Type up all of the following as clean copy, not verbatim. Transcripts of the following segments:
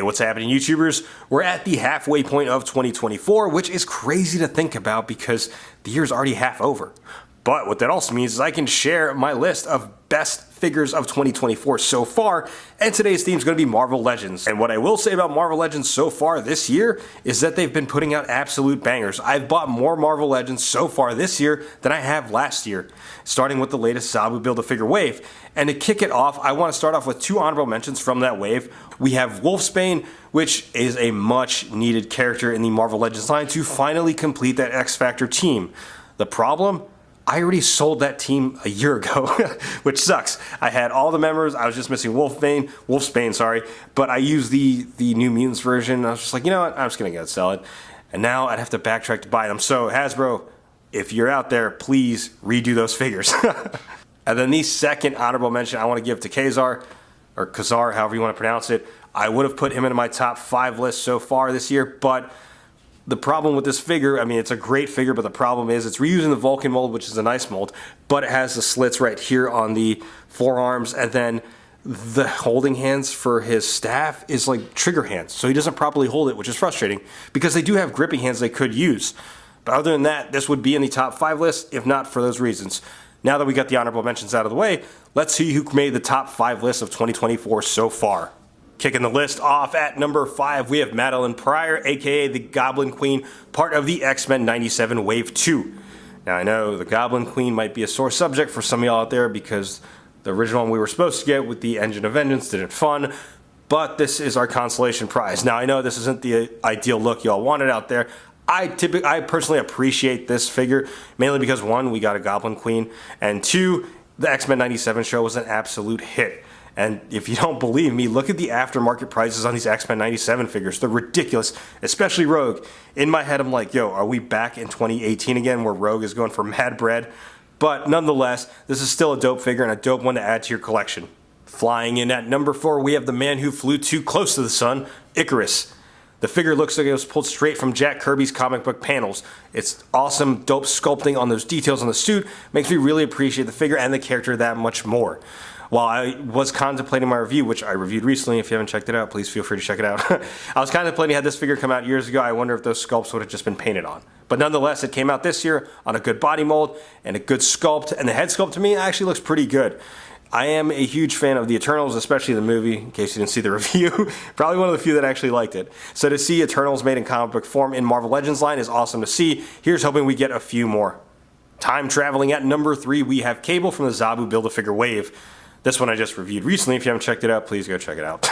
what's happening, YouTubers? We're at the halfway point of 2024, which is crazy to think about because the year's already half over. But what that also means is I can share my list of best figures of 2024 so far, and today's theme is going to be Marvel Legends. And what I will say about Marvel Legends so far this year is that they've been putting out absolute bangers. I've bought more Marvel Legends so far this year than I have last year, starting with the latest Zabu Build-A-Figure wave. And to kick it off, I want to start off with two honorable mentions from that wave. We have Wolfsbane, which is a much needed character in the Marvel Legends line to finally complete that X-Factor team. The problem? I already sold that team a year ago, which sucks. I had all the members, I was just missing Wolfsbane, but I used the New Mutants version. I was just like, you know what, I'm just gonna go sell it. And now I'd have to backtrack to buy them. So Hasbro, if you're out there, please redo those figures. And then the second honorable mention I want to give to Kazar, or Kazar, however you want to pronounce it. I would have put him into my top 5 list so far this year, but the problem with this figure, I mean, it's a great figure, but the problem is it's reusing the Vulcan mold, which is a nice mold, but it has the slits right here on the forearms, and then the holding hands for his staff is like trigger hands, so he doesn't properly hold it, which is frustrating, because they do have gripping hands they could use. But other than that, this would be in the top 5 list, if not for those reasons. Now that we got the honorable mentions out of the way, let's see who made the top 5 list of 2024 so far. Kicking the list off at number 5, we have Madeline Pryor, aka the Goblin Queen, part of the X-Men 97 Wave 2. Now I know the Goblin Queen might be a sore subject for some of y'all out there because the original one we were supposed to get with the Engine of Vengeance didn't fun, but this is our consolation prize. Now I know this isn't the ideal look y'all wanted out there. I personally appreciate this figure, mainly because 1, we got a Goblin Queen, and 2, the X-Men 97 show was an absolute hit. And if you don't believe me, look at the aftermarket prices on these X-Men 97 figures. They're ridiculous, especially Rogue. In my head, I'm like, yo, are we back in 2018 again where Rogue is going for mad bread? But nonetheless, this is still a dope figure and a dope one to add to your collection. Flying in at number 4, we have the man who flew too close to the sun, Ikaris. The figure looks like it was pulled straight from Jack Kirby's comic book panels. It's awesome, dope sculpting on those details on the suit. Makes me really appreciate the figure and the character that much more. While I was contemplating my review, which I reviewed recently, if you haven't checked it out, please feel free to check it out. I was contemplating had this figure come out years ago, I wonder if those sculpts would have just been painted on. But nonetheless, it came out this year on a good body mold and a good sculpt, and the head sculpt to me actually looks pretty good. I am a huge fan of the Eternals, especially the movie, in case you didn't see the review. Probably one of the few that actually liked it. So to see Eternals made in comic book form in Marvel Legends line is awesome to see. Here's hoping we get a few more. Time traveling at number 3, we have Cable from the Zabu Build-A-Figure wave. This one I just reviewed recently. If you haven't checked it out, please go check it out.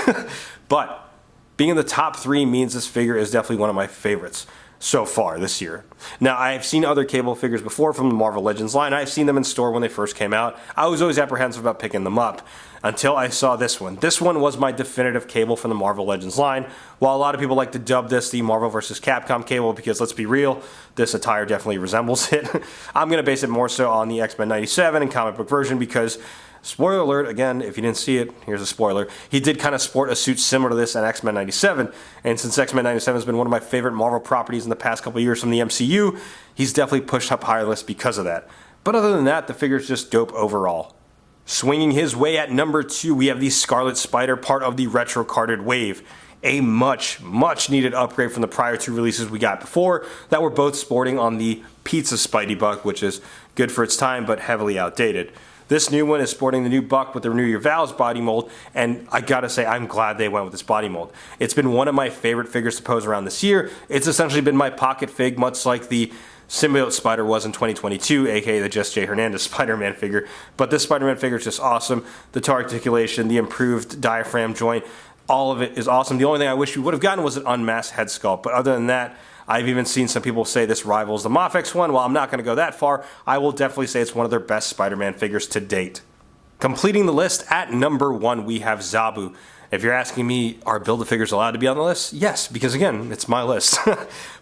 But being in the top 3 means this figure is definitely one of my favorites so far this year. Now, I've seen other Cable figures before from the Marvel Legends line. I've seen them in store when they first came out. I was always apprehensive about picking them up until I saw this one. This one was my definitive Cable from the Marvel Legends line. While a lot of people like to dub this the Marvel vs. Capcom Cable because let's be real, this attire definitely resembles it. I'm going to base it more so on the X-Men 97 and comic book version because spoiler alert, again, if you didn't see it, here's a spoiler. He did kind of sport a suit similar to this in X-Men 97, and since X-Men 97 has been one of my favorite Marvel properties in the past couple years from the MCU, he's definitely pushed up higher list because of that. But other than that, the figure's just dope overall. Swinging his way at number 2, we have the Scarlet Spider, part of the retro carded wave. A much needed upgrade from the prior 2 releases we got before that were both sporting on the Pizza Spidey Buck, which is good for its time but heavily outdated. This new one is sporting the new Buck with the Renew Your Vows body mold, and I gotta say, I'm glad they went with this body mold. It's been one of my favorite figures to pose around this year. It's essentially been my pocket fig, much like the Symbiote Spider was in 2022, aka the Jess J. Hernandez Spider-Man figure. But this Spider-Man figure is just awesome. The toe articulation, the improved diaphragm joint, all of it is awesome. The only thing I wish we would have gotten was an unmasked head sculpt, but other than that, I've even seen some people say this rivals the Mafex one. While I'm not going to go that far, I will definitely say it's one of their best Spider-Man figures to date. Completing the list at number 1, we have Zabu. If you're asking me, are Build-A-Figures allowed to be on the list? Yes, because again, it's my list.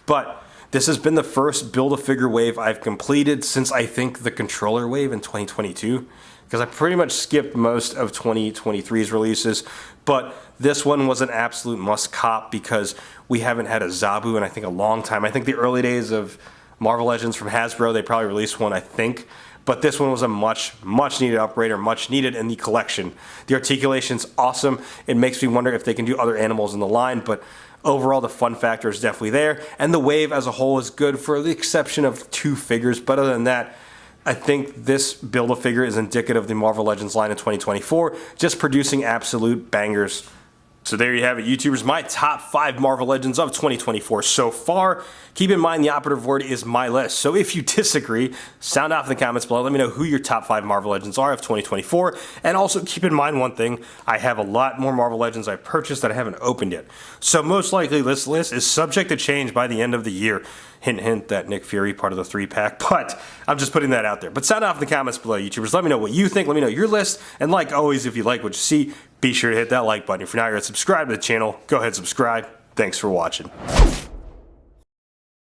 But this has been the first Build-A-Figure wave I've completed since I think the Controller wave in 2022. Because I pretty much skipped most of 2023's releases, but this one was an absolute must cop because we haven't had a Zabu in I think a long time. I think the early days of Marvel Legends from Hasbro, they probably released one, I think, but this one was a much needed upgrade, or much needed in the collection. The articulation's awesome. It makes me wonder if they can do other animals in the line, but overall the fun factor is definitely there, and the wave as a whole is good for the exception of 2 figures, but other than that, I think this Build-A-Figure is indicative of the Marvel Legends line in 2024, just producing absolute bangers. So there you have it, YouTubers, my top 5 Marvel Legends of 2024 so far. Keep in mind the operative word is my list, so if you disagree, sound off in the comments below. Let me know who your top 5 Marvel Legends are of 2024, and also keep in mind one thing, I have a lot more Marvel Legends I've purchased that I haven't opened yet. So most likely this list is subject to change by the end of the year. Hint, hint, that Nick Fury part of the 3-pack, but I'm just putting that out there. But sound off in the comments below, YouTubers. Let me know what you think. Let me know your list. And like always, if you like what you see, be sure to hit that like button. If you're not yet subscribed to the channel, go ahead and subscribe. Thanks for watching.